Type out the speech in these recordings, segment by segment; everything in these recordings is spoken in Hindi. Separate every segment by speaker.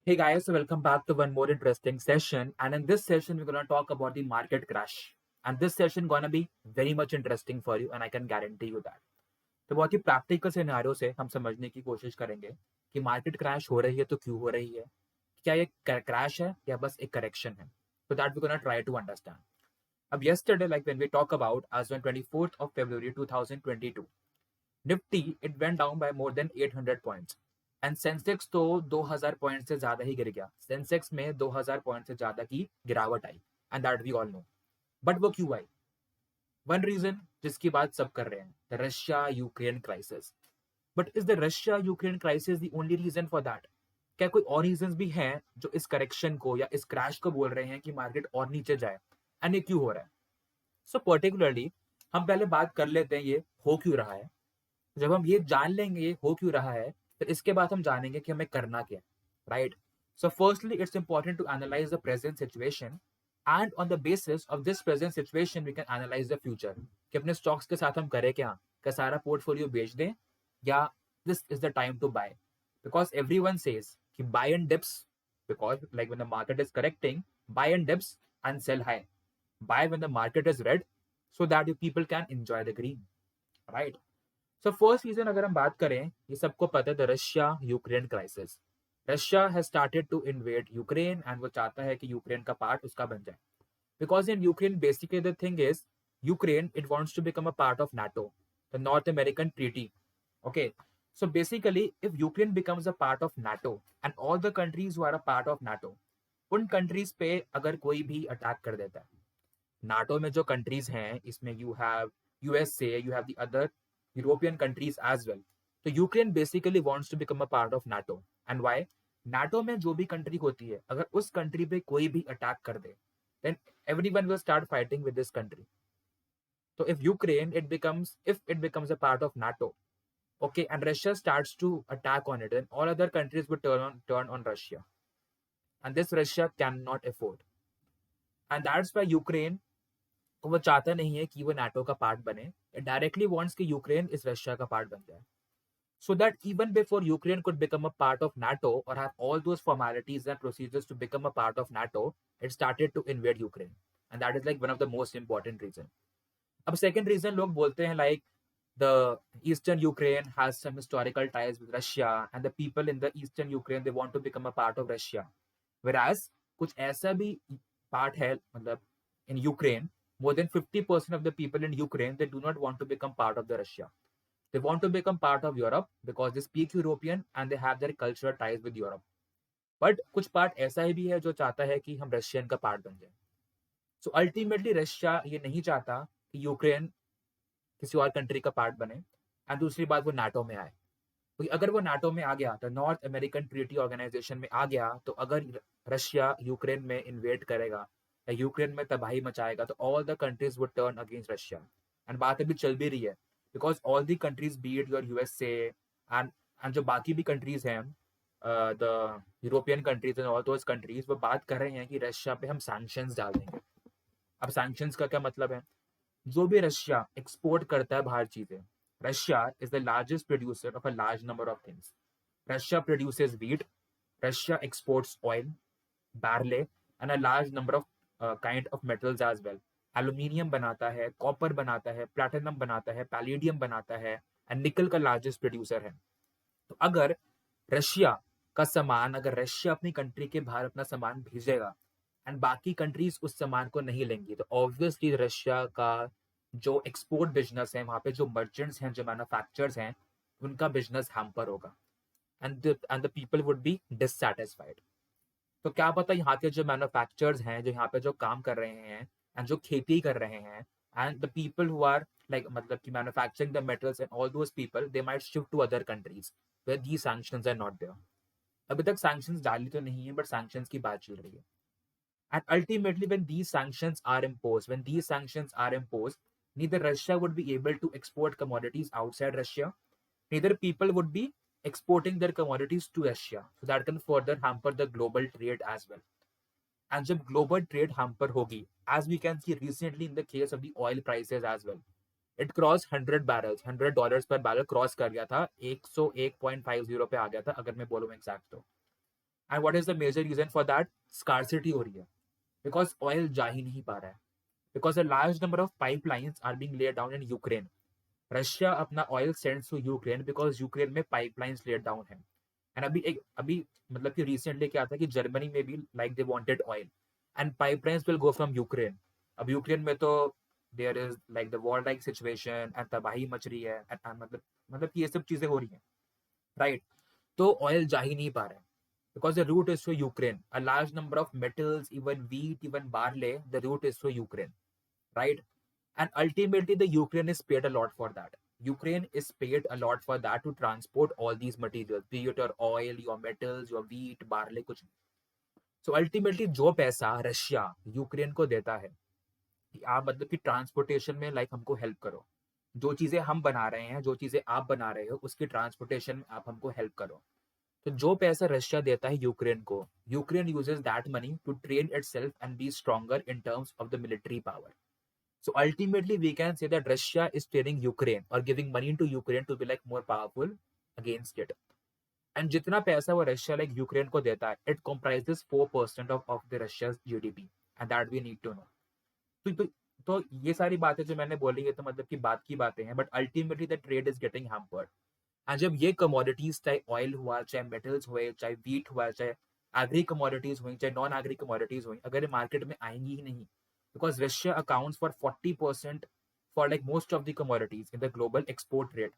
Speaker 1: Hey guys, so welcome back to one more interesting session. And in this session, we're gonna talk about the market crash. And this session gonna be very much interesting for you, and I can guarantee you that. तो बहुत ही प्रैक्टिकल सिनेरियो से हम समझने की कोशिश करेंगे कि मार्केट क्रैश हो रही है तो क्यों हो रही है, क्या ये क्रैश है या बस एक करेक्शन है. So that we're gonna try to understand. अब yesterday, like when we talk about as on 24th of February 2022, Nifty it went down by more than 800 points and Sensex तो 2000 पॉइंट से ज्यादा ही गिर गया. सेंसेक्स में 2000 पॉइंट से ज्यादा की गिरावट आई and that we all know. But वो क्यों आई? वन रीजन जिसकी बात सब कर रहे हैं, the Russia Ukraine crisis. But is the Russia Ukraine crisis the only reason for that? क्या कोई और रीजन भी हैं जो इस करेक्शन को या इस क्रैश को बोल रहे हैं कि मार्केट और नीचे जाए? एंड ये क्यों हो रहा है? सो पर्टिकुलरली हम पहले बात कर लेते हैं ये हो क्यों रहा है. जब हम ये जान लेंगे ये हो क्यों रहा है, फिर इसके बाद हम जानेंगे कि हमें करना क्या है. Right. So firstly it's important to analyse the present situation and on the basis of this present situation we can analyse the future. कि अपने स्टॉक्स के साथ हम करें क्या सारा पोर्टफोलियो बेच दें या this is the time to buy. Because everyone says कि buy and dips, because like when the market is correcting, buy and dips and sell high. Buy when the market is red so that you people can enjoy the green. Right. So first reason अगर हम बात करें, ये सबको पता है, the Russia Ukraine crisis. Russia has started to invade Ukraine and वो चाहता है कि यूक्रेन का पार्ट उसका बन जाए. Because in Ukraine basically the thing is Ukraine it wants to become a part of NATO, the North American treaty. Okay. So basically if Ukraine becomes a part of NATO and all the countries who are a part of NATO, उन कंट्रीज पे अगर कोई भी अटैक कर देता है, नाटो में जो कंट्रीज हैं इसमें you have USA, you have the other European countries as well. तो Ukraine basically wants to become a part of NATO. And why? NATO में जो भी कंट्री होती है, अगर उस कंट्री पे कोई भी अटैक कर दे, then everyone will start fighting with this country. तो if it becomes a part of NATO, okay, and Russia starts to attack on it, then all other countries would turn on Russia, and this Russia cannot afford. And that's why Ukraine, वो चाहता नहीं है कि वो नाटो का पार्ट बने. इट डायरेक्टली वांट्स कि यूक्रेन इस रशिया का पार्ट बन जाए, so that even before Ukraine could become a part of NATO or have all those formalities and procedures to become a part of NATO, it started to invade Ukraine. And that is like one of the most important reason. अब second reason लोग बोलते हैं like the eastern Ukraine has some historical ties with Russia and the people in the eastern Ukraine they want to become a part of Russia. Whereas कुछ ऐसा भी part है, मतलब in Ukraine, more than 50% of the people in Ukraine they do not want to become part of the Russia. They want to become part of Europe because they speak European and they have their cultural ties with Europe. But कुछ पार्ट ऐसा ही भी है जो चाहता है कि हम रशियन का पार्ट बन जाए. सो अल्टीमेटली रशिया ये नहीं चाहता कि यूक्रेन किसी और कंट्री का पार्ट बने. एंड दूसरी बात, वो नाटो में आए, क्योंकि अगर वो नाटो में आ गया तो नॉर्थ अमेरिकन ट्रीटी ऑर्गेनाइजेशन में आ गया, तो अगर रशिया यूक्रेन में इन्वेड करेगा या यूक्रेन में तबाही मचाएगा तो all the countries would turn against Russia. And बात अभी चल भी रही है, because all the countries B it your USA and जो बाकी भी कंट्रीज हैं, the European countries and all those countries, वो बात कर रहे हैं कि रशिया पे हम सैंक्शंस डाल देंगे. अब सैंक्शंस का क्या मतलब है? जो भी रशिया एक्सपोर्ट करता है बाहर चीजें, Russia is the largest producer of a large number of things. Russia produces wheat, Russia exports oil, barley and a large number of kind of metals as well. Aluminium बनाता है, कॉपर बनाता है, प्लैटिनम बनाता है, पैलेडियम बनाता है एंड निकल का लार्जेस्ट प्रोड्यूसर है. तो अगर रशिया का सामान, अगर रशिया अपनी कंट्री के बाहर अपना सामान भेजेगा एंड बाकी कंट्रीज उस सामान को नहीं लेंगी, तो ऑब्वियसली रशिया का जो एक्सपोर्ट बिजनेस है, वहां पे जो मर्चेंट्स हैं, जो मैन्युफैक्चरर्स हैं, उनका बिजनेस हैम्पर होगा and the people would be dissatisfied. तो क्या पता यहाँ के जो मैन्युफैक्चरर्स हैं, जो यहाँ पे जो काम कर रहे हैं एंड जो खेती कर रहे हैं, and the people who are like मतलब कि manufacturing the metals and all those people, they might shift to other countries where these sanctions are not there. अभी तक सैंक्शंस डाली तो नहीं है, बट सैंक्शंस की बात चल रही है. And ultimately, when these sanctions are imposed, neither Russia would be able to export commodities outside Russia, neither people would be exporting their commodities to Russia. So that can further hamper the global trade as well. And जब global trade hamper होगी, as we can see recently in the case of the oil prices as well, it crossed 100 barrels, $100 per barrel cross कर गया था, 101.50 पे आ गया था अगर मैं बोलूँ एग्जैक्ट तो. And what is the major reason for that? Scarcity हो रही है, बिकॉज ऑयल जा ही नहीं पा रहा है, because a large number of pipelines are being laid down in Ukraine. Russia अपना oil sends to Ukraine because Ukraine में पाइपलाइंस लेड डाउन है. एंड अभी मतलब कि रिसेंटली क्या था कि जर्मनी में भी like they wanted oil and pipelines will go from Ukraine. अब यूक्रेन में तो there is like the war like situation and तबाही मच रही है मतलब कि ये सब चीजें हो रही हैं, राइट? तो ऑयल जा ही नहीं पा रहा है because the route is to Ukraine. A large number of metals, even wheat, even barley, the route is to Ukraine, right? And ultimately, the Ukraine is paid a lot for that. Ukraine is paid a lot for that to transport all these materials, be it your oil, your metals, your wheat, barley, कुछ भी. So ultimately, जो पैसा रशिया यूक्रेन को देता है कि आप मतलब कि ट्रांसपोर्टेशन में लाइक हमको हेल्प करो, जो चीजें हम बना रहे हैं, जो चीजें आप बना रहे हो, उसकी ट्रांसपोर्टेशन में आप हमको हेल्प करो. तो जो पैसा रशिया देता है यूक्रेन को, Ukraine uses that money to train itself and be stronger in terms of the military power. So ultimately, we can say that Russia is training Ukraine or giving money to Ukraine to be like more powerful against it. And जितना पैसा वो रशिया लाइक यूक्रेन को देता है, it comprises 4% of the Russia's GDP, and that we need to know. तो तो तो ये सारी बातें जो मैंने बोली है तो मतलब कि बात की बातें हैं, but ultimately the trade is getting hampered. And जब ये कमोडिटीज, चाहे ऑयल हुआ, चाहे मेटल्स हुए, चाहे व्हीट हुआ, चाहे एग्री कमोडिटीज हुई, चाहे नॉन एग्री कमोडिटीज हुई, अगर ये मार्केट में आएंगी ही नहीं, because Russia accounts for 40% for like most of the commodities in the global export rate.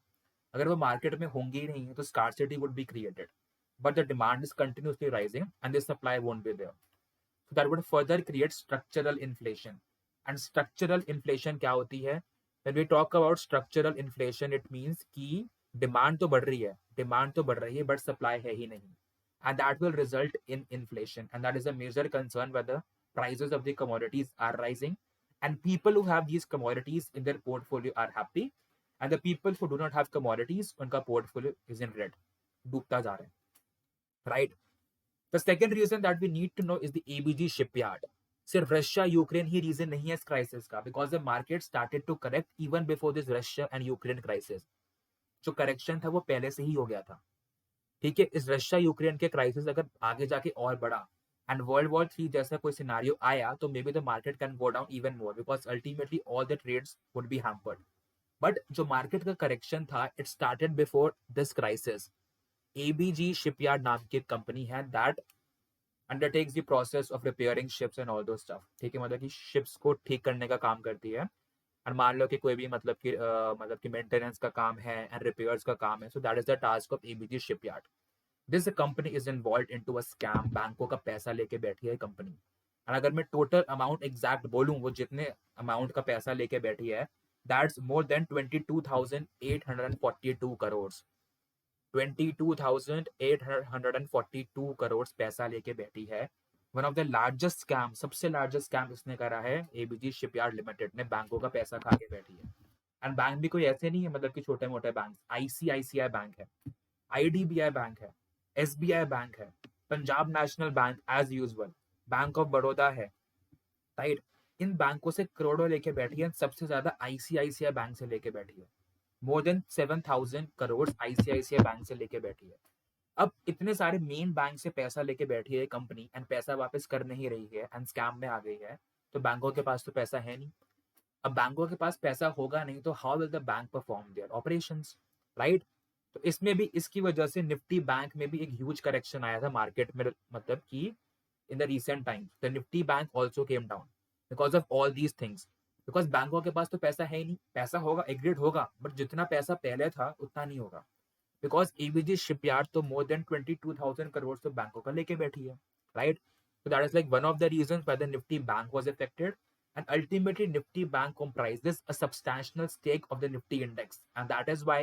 Speaker 1: अगर वो मार्केट में होंगी ही नहीं तो scarcity would be created, but the demand is continuously rising and the supply won't be there. So that would further create structural inflation. And structural inflation क्या होती है? When we talk about structural inflation, it means कि डिमांड तो बढ़ रही है, बट सप्लाई है ही नहीं. And that will result in inflation. And that is a major concern where the prices of the commodities are rising. And people who have these commodities in their portfolio are happy. And the people who do not have commodities, उनका portfolio is in red. डूबता जा रहा है, right? The second reason that we need to know is the ABG shipyard. सिर्फ रशिया यूक्रेन ही रीजन नहीं है इस क्राइसिस का, because the market started to correct even before this Russia and Ukraine crisis. जो करेक्शन था वो पहले से ही हो गया था, ठीक है? इस रशिया यूक्रेन के क्राइसिस अगर आगे जाके और बढ़ा एंड वर्ल्ड वॉर 3 जैसा कोई सिनारियो आया तो maybe the market can go down even more, because ultimately all the trades would be hampered. But जो मार्केट का करेक्शन था, it started before this crisis. ABG shipyard नाम की कंपनी है that undertakes the process of repairing ships and all those stuff. ठीक है, मतलब कि शिप्स को ठीक करने का काम करती है. और मान लो कि कोई भी मतलब कि मेंटेनेंस का काम है एंड रिपेयर्स का काम है, सो that is the task of ABG shipyard. This company is involve into a scam. बैंकों का पैसा लेके बैठी है कंपनी. और अगर मैं टोटल अमाउंट एग्जैक्ट बोलूं, वो जितने अमाउंट का पैसा लेके बैठी है, that's more than 22,842 crore. 22,842 crore पैसा लेके बैठी है. One of the largest scam, सबसे लार्जेस्ट स्कैम इसने करा है एबीजी शिपयार्ड लिमिटेड ने. बैंकों का पैसा खा के बैठी है. एंड बैंक भी कोई ऐसे नहीं है मतलब कि छोटे मोटे बैंक. आईसीआईसीआई बैंक है, आईडीबीआई बैंक है, एसबीआई बैंक है, Punjab national bank as usual, bank of Baroda है, राइट? इन बैंकों से करोड़ों लेके बैठी है. सबसे ज्यादा आईसीआईसीआई बैंक से लेके बैठी है. More than 7,000 crore ICICI bank से लेके बैठी है. अब इतने सारे मेन बैंक से पैसा लेके बैठी है कंपनी एंड पैसा वापस कर नहीं रही है एंड स्कैम में आ गई है, तो बैंकों के पास तो पैसा है नहीं. अब बैंकों के पास पैसा होगा नहीं तो how will the bank perform their operations, right? तो इसमें भी इसकी वजह से निफ्टी बैंक में भी एक ह्यूज करेक्शन आया था मार्केट में. मतलब कि in the recent times the Nifty bank also came down because of all these things. Because बैंकों के पास तो पैसा है ही नहीं. पैसा होगा, एग्रीड होगा, बट जितना पैसा पहले था उतना नहीं होगा. बिकॉज एबीजी शिपयार्ड तो मोर देन 22,000 करोड़ तो बैंकों का लेके बैठी है, right? So that is like one of the reasons why the Nifty Bank was affected, and ultimately Nifty Bank comprises a substantial stake of the Nifty index, and that is why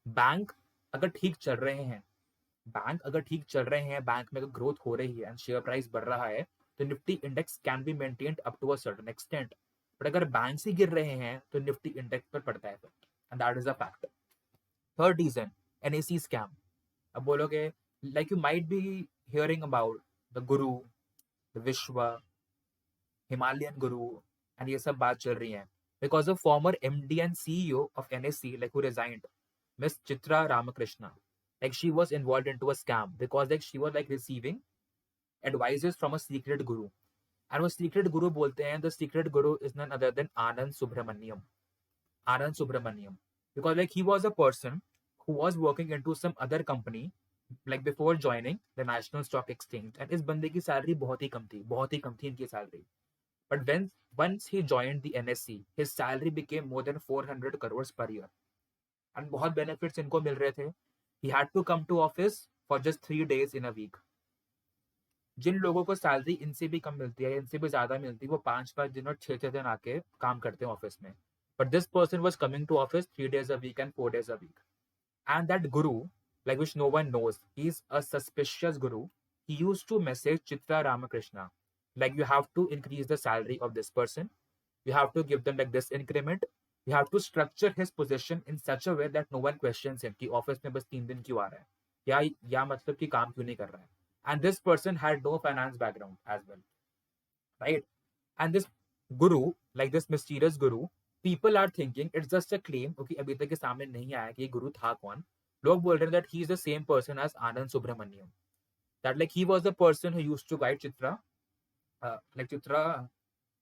Speaker 1: bank अगर ठीक चल रहे हैं, बैंक में अगर ग्रोथ हो रही है एंड शेयर प्राइस बढ़ रहा है, तो Nifty index can be maintained up to a certain extent. But अगर बैंक से गिर रहे हैं तो निफ्टी इंडेक्स पर पड़ता है effect, and that is a factor. Third reason, NSE scam. अब बोलोगे like you might be hearing about the guru, the विश्व, हिमालयन गुरु, एंड ये सब बात चल रही है because of former MD and CEO of NSE like who resigned, Miss Chitra Ramakrishna. Like she was involved into a scam because like she was like receiving advices from a secret guru. And वो secret guru बोलते हैं, the secret guru is none other than Anand Subramaniam. Anand Subramaniam. Because like he was a person who was working into some other company like before joining the National Stock Exchange, and इस बंदे की सैलरी बहुत ही कम थी इनकी salary. But when once he joined the NSE, his salary became more than 400 crores per year. And बहुत benefits इनको मिल रहे थे. He had to come to office for just 3 days in a week. जिन लोगों को सैलरी इनसे भी कम मिलती है, इनसे भी ज्यादा मिलती है, वो 5-5 दिन और 6-6 दिन आके काम करते हैं ऑफिस में. But this person was coming to office 3 days a week and 4 days a week. And that guru, like which no one knows, he's a suspicious guru. He used to message Chitra Ramakrishna, like you have to increase the salary of this person. You have to give them like this increment. You have to structure his position in such a way that no one questions him कि ऑफिस में बस 3 दिन क्यों आ रहा है, या मतलब कि काम क्यों नहीं कर रहा है. And this person had no finance background as well, right? And this guru, like this mysterious guru, people are thinking it's just a claim. Okay, अभी तक के सामने नहीं आया कि ये गुरु था कौन. लोग बोल रहे हैं that he is the same person as Anand Subramaniam. That like he was the person who used to guide Chitra, like Chitra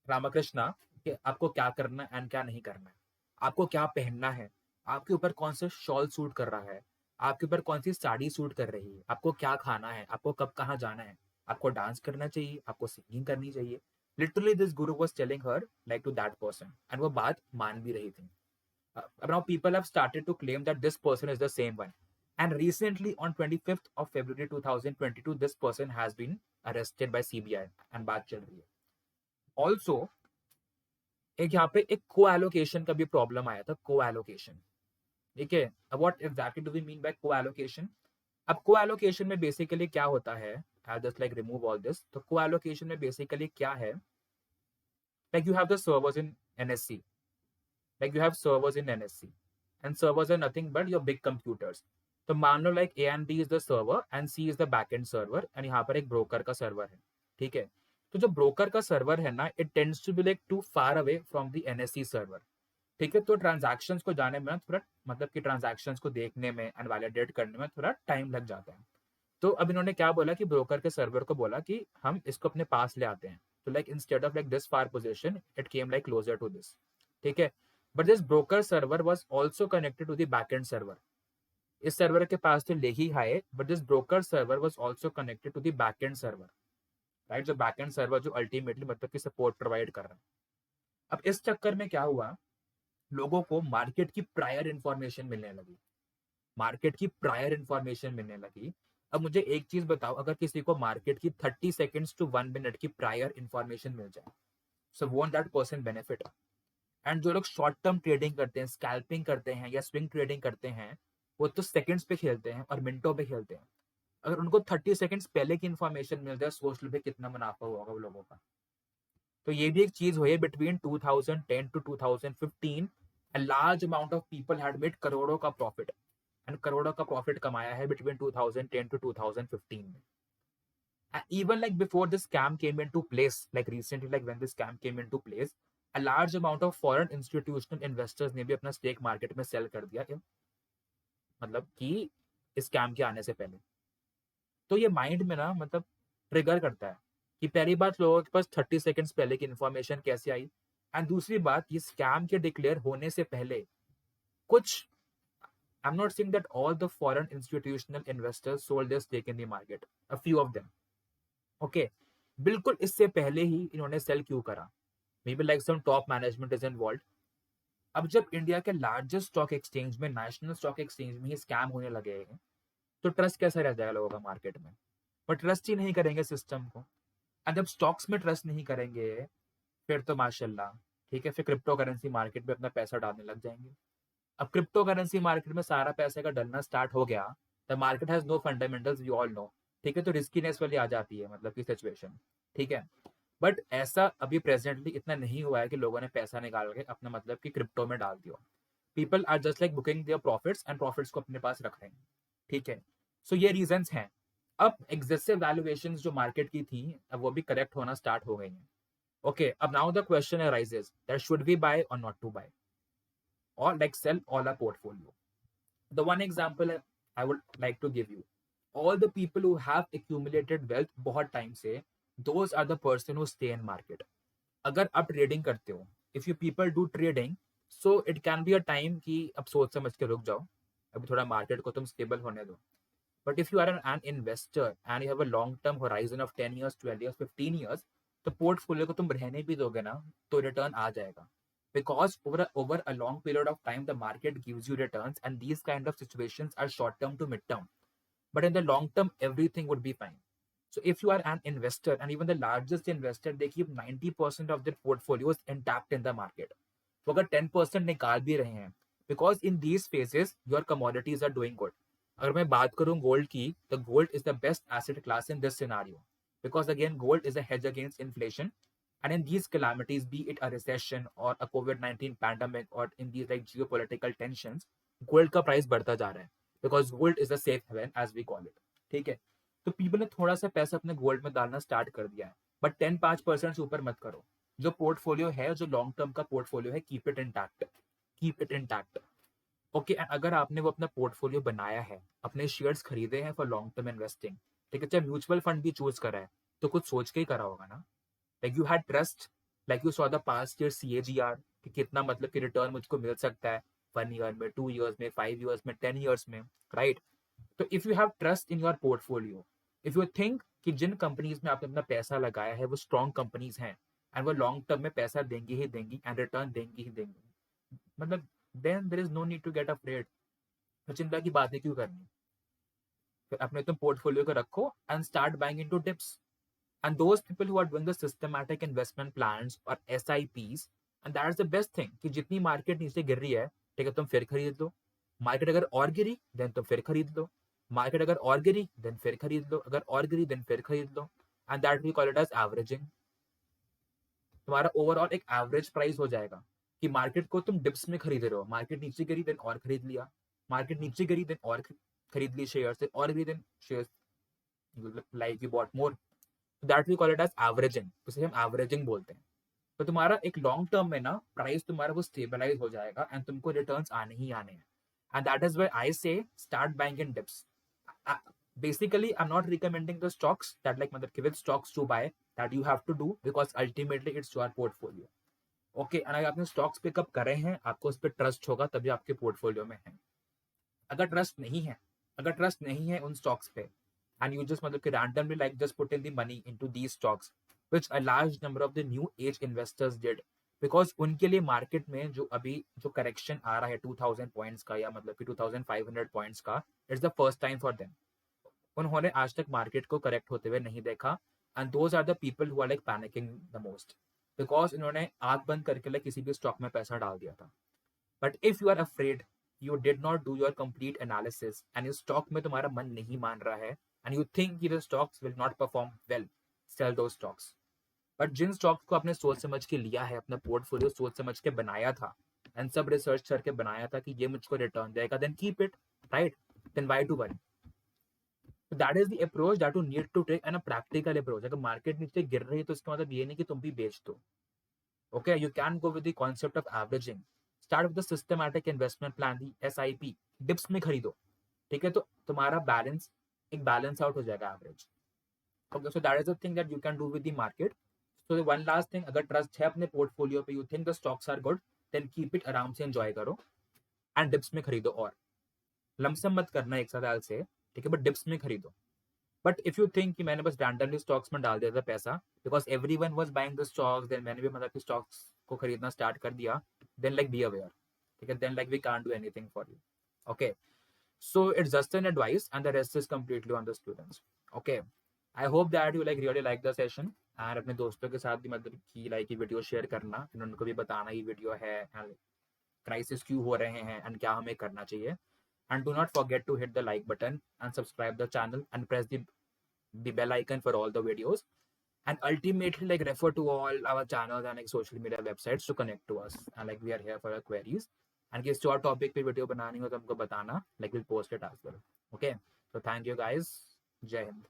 Speaker 1: Ramakrishna, कि आपको क्या करना है एंड क्या नहीं करना है, आपको क्या पहनना है, आपके ऊपर कौन सा शॉल सूट कर रहा है, आपके ऊपर कौन सी साड़ी सूट कर रही है, आपको क्या खाना है, आपको कब कहाँ जाना है, आपको डांस करना चाहिए, आपको सिंगिंग करनी चाहिए. Literally this guru was telling her like to that person, and वो बात मान भी रही थी. Now people have started to claim that this person is the same one, and recently on 25th of February 2022 this person has been arrested by CBI and बात चल रही है. Also एक यहाँ पे एक co-allocation का भी प्रॉब्लम आया था. co-allocation, ठीक है. What exactly do we mean by co-allocation? अब co-allocation में बेसिकली क्या होता है, I'll just like remove all this. तो co-allocation में बेसिकली क्या है, like you have the servers in NSC, like you have servers in NSC, and servers are nothing but your big computers. तो मान लो like A and B is the server and C is the backend server, and यहाँ पर एक broker का server है, ठीक है. तो जो broker का server है ना, it tends to be like too far away from the NSC server, ठीक है. तो ट्रांजैक्शंस को जाने में थोड़ा, मतलब कि ट्रांजैक्शंस को देखने में एंड वैलिडेट करने में थोड़ा टाइम लग जाता है. तो अब इन्होंने क्या बोला कि ब्रोकर के सर्वर को बोला कि हम इसको अपने पास ले आते हैं. तो like instead of like this far position it came like closer to this, ठीक है. But this broker server was also connected to the backend server. इस सर्वर के पास तो ले ही आए, but this broker server was also connected to the backend server, right. जो बैकएंड सर्वर जो अल्टीमेटली मतलब कि सपोर्ट प्रोवाइड कर रहा है. अब इस चक्कर में क्या हुआ, लोगों को मार्केट की प्रायर इंफॉर्मेशन मिलने लगी, मार्केट की प्रायर इंफॉर्मेशन मिलने लगी. अब मुझे एक चीज बताओ, अगर किसी को मार्केट की 30 सेकेंड्स टू 1 मिनट की प्रायर इंफॉर्मेशन मिल जाए, so won't that person benefit? And जो लोग शॉर्ट टर्म ट्रेडिंग करते हैं, स्कैल्पिंग करते हैं या स्विंग ट्रेडिंग करते हैं, वो तो सेकंड्स पे खेलते हैं और मिनटों पे खेलते हैं. अगर उनको 30 सेकंड्स पहले की इंफॉर्मेशन मिल जाए, सोच लो भाई कितना मुनाफा होगा वो लोगों का. तो ये भी एक चीज हुई है. Between 2010 to 2015 a large amount of people had made करोड़ों का प्रॉफिट, एंड करोड़ों का प्रॉफिट कमाया है बिटवीन 2010 to 2015 में. And even like before this scam came into place, like recently, like when this scam came into place, a large amount of foreign institutional investors ने भी अपना स्टेक मार्केट में सेल कर दिया, मतलब कि इस स्कैम के आने से पहले. तो ये माइंड में ना मतलब ट्रिगर करता है कि पहली बात लोगों के पास 30 सेकंड्स पहले की इन्फॉर्मेशन कैसे आई, एंड दूसरी बात ये स्कैम के डिक्लेयर होने से पहले कुछ, I'm not saying that all the foreign institutional investors sold their stake in the market. A few of them. Okay. बिल्कुल इससे पहले ही इन्होंने सेल क्यों करा? Maybe like some top management is involved. अब जब इंडिया के लार्जेस्ट स्टॉक एक्सचेंज में, नेशनल स्टॉक एक्सचेंज में ही स्कैम होने लगे हैं, तो ट्रस्ट कैसा रह जाएगा लोगों का मार्केट में? पर ट्रस्ट ही नहीं करेंगे सिस्टम को. और जब स्टॉक्स में ट्रस्ट नहीं करेंगे, फिर तो माशाल्लाह, ठीक है, फिर क्रिप्टो करेंसी मार्केट में अपना पैसा डालने लग जाएंगे. अब क्रिप्टो करेंसी मार्केट में सारा पैसे का डलना स्टार्ट हो गया, the market has no fundamentals, you all know, ठीक है. तो रिस्कीनेस वाली आ जाती है मतलब की सिचुएशन, ठीक है. बट ऐसा अभी प्रेजेंटली इतना नहीं हुआ है कि लोगों ने पैसा निकाल के अपना मतलब कि क्रिप्टो में डाल दिया. People are just like booking their profits and profits को अपने पास रख रहे हैं, ठीक है. सो ये रीजंस हैं. अब एग्जेसिव वैल्यूएशंस जो मार्केट की थी, अब वो भी करेक्ट होना स्टार्ट हो गई हैं. ओके, अब now the question arises that should we buy और not to buy, or like sell all our portfolio. The one example I would like to give you, all the people who have accumulated wealth बहुत टाइम से, those are the person who stay in market. अगर आप ट्रेडिंग करते हो, if you people do trading, so it can be a time कि अब सोच समझ के रुक जाओ, अभी थोड़ा मार्केट को तुम स्टेबल होने दो. But if you are an investor and you have a long term horizon of 10 years, 12 years, 15 years, तो पोर्टफोलियो को तुम रहने भी दोगे ना तो रिटर्न आ जाएगा. Because over a long period of time, the market gives you returns, and these kind of situations are short term to mid term. But in the long term, everything would be fine. So if you are an investor, and even the largest investor, they keep 90% of their portfolios intact in the market. तो अगर 10% निकाल भी रहे हैं, because in these phases your commodities are doing good. अगर मैं बात करूं गोल्ड की, तो gold is the best asset class in this scenario, because again gold is a hedge against inflation, and in these calamities, be it a recession or a COVID-19 pandemic or in these like geopolitical tensions, gold का प्राइस बढ़ता जा रहा है, because gold is a safe haven as we call it. ठीक है, तो पीपल ने थोड़ा सा पैसा अपने गोल्ड में डालना स्टार्ट कर दिया है, बट 10-5% से ऊपर मत करो. जो पोर्टफोलियो है, जो लॉन्ग टर्म का पोर्टफोलियो है, keep it intact, keep it intact. Okay, अगर आपने वो अपना पोर्टफोलियो बनाया है, अपने शेयर्स खरीदे हैं फॉर लॉन्ग टर्म इन्वेस्टिंग, ठीक है, चाहे म्यूचुअल फंड भी चूज करा है, तो कुछ सोच के ही करा होगा ना. Like you had trust, like you saw the past year CAGR कि कितना मतलब कि रिटर्न मुझको मिल सकता है 1 ईयर में, 2 ईयर्स में, 5 ईयर्स में, 10 ईयर्स में, राइट. तो if you have trust in your portfolio, if you think कि जिन कंपनीज में आपने अपना पैसा लगाया है वो स्ट्रॉन्ग कंपनीज हैं एंड वो लॉन्ग टर्म में पैसा देंगी ही देंगी एंड रिटर्न देंगी ही देंगी, मतलब then there is no need to get afraid. तो चिंता की बातें क्यों करनी. फिर अपने तुम पोर्टफोलियो को रखो and start buying into dips. And those people who are doing the systematic investment plans or SIPs, and that's the best thing कि जितनी मार्केट नीचे गिर रही है, ठीक है, तुम फिर खरीद लो. मार्केट अगर और गिरी देन तुम फिर खरीद लो. मार्केट अगर और गिरी देन फिर खरीद लो. अगर और गिरी देन फिर खरीद लो. And that we call it as averaging. तुम्हारा ओवरऑल एक एवरेज प्राइस हो जाएगा कि मार्केट को तुम डिप्स में खरीद रहे हो. मार्केट नीचे गिरी देन और खरीद लिया. मार्केट नीचे गिरी देन और खरीद ली शेयर से, और गिरी then share like you bought more. That we call it as averaging. उसे हम एवरेजिंग बोलते हैं. तो तुम्हारा एक लॉन्ग टर्म में ना प्राइस तुम्हारा वो स्टेबलाइज हो जाएगा एंड तुमको रिटर्न्स आने ही आने हैं. And that is why I say start buying in dips. Basically I'm not recommending the stocks that like मतलब कि which stocks to buy, that you have to do because ultimately it's your portfolio. Okay, अगर आपने स्टॉक्स पिकअप करे हैं, आपको उस पर ट्रस्ट होगा तभी आपके पोर्टफोलियो में है. अगर ट्रस्ट नहीं है, अगर ट्रस्ट नहीं है उन स्टॉक्स पे, and you just मतलब कि randomly like just put in the money into these stocks, which a large number of the new age investors did, because उनके लिए मार्केट में जो अभी जो करेक्शन आ रहा है 2000 पॉइंट्स का या मतलब कि 2500 पॉइंट्स का, it's the first time for them. उन्होंने आज तक मार्केट को करेक्ट होते हुए नहीं देखा, and those are the people who are like panicking the most, because इन्होंने आंख बंद करके लाइक किसी भी स्टॉक में पैसा डाल दिया था. But if you are afraid, you did not do your complete analysis and इस स्टॉक में तुम्हारा मन नहीं मान रहा है एंड यू थिंक कि the stocks will not perform well, sell दो स्टॉक्स. बट जिन स्टॉक्स को आपने सोच समझ के लिया है, अपना पोर्टफोलियो सोच समझ के बनाया था एंड सब रिसर्च करके बनाया था कि ये मुझको रिटर्न देगा, then keep it, right. Then why to worry. That is the approach that you need to take, and a practical approach. अगर मार्केट नीचे गिर रही है तो इसका मतलब ये नहीं कि तुम भी बेच दो. Okay, you can go with the concept of averaging. Start with the systematic investment plan, the SIP. Dips में खरीदो, ठीक है, तो तुम्हारा बैलेंस एक बैलेंस आउट हो जाएगा average. Okay, so that is the thing that you can do with the market. So one last thing, अगर ट्रस्ट है अपने पोर्टफोलियो पे, you think the stocks are good, then keep it, आराम से एंजॉय करो एंड डिप्स में खरीदो. और लमसम मत करना एक साथ से, ठीक है, बट डिप्स में खरीदो. बट इफ यू थिंक कि मैंने बस रैंडमली स्टॉक्स में डाल दिया था पैसा because everyone was buying the stocks, then मैंने भी मतलब कि स्टॉक्स को खरीदना स्टार्ट कर दिया, देन लाइक बी अवेयर, ठीक है, then like we can't do anything for you. Okay, so it's just an advice and the rest is completely on the students. Okay, I hope that you like really like the session, and अपने दोस्तों के साथ भी मतलब कि लाइक ये वीडियो शेयर करना, उनको भी बताना ये वीडियो है, क्राइसिस क्यों हो रहे हैं एंड क्या हमें करना चाहिए. And do not forget to hit the like button and subscribe the channel and press the bell icon for all the videos, and ultimately like refer to all our channels and like social media websites to connect to us, and like we are here for your queries. And किसी और टॉपिक पे वीडियो बनानी हो तो हमको बताना, like we'll post it as well. Okay, so thank you guys. जय हिंद.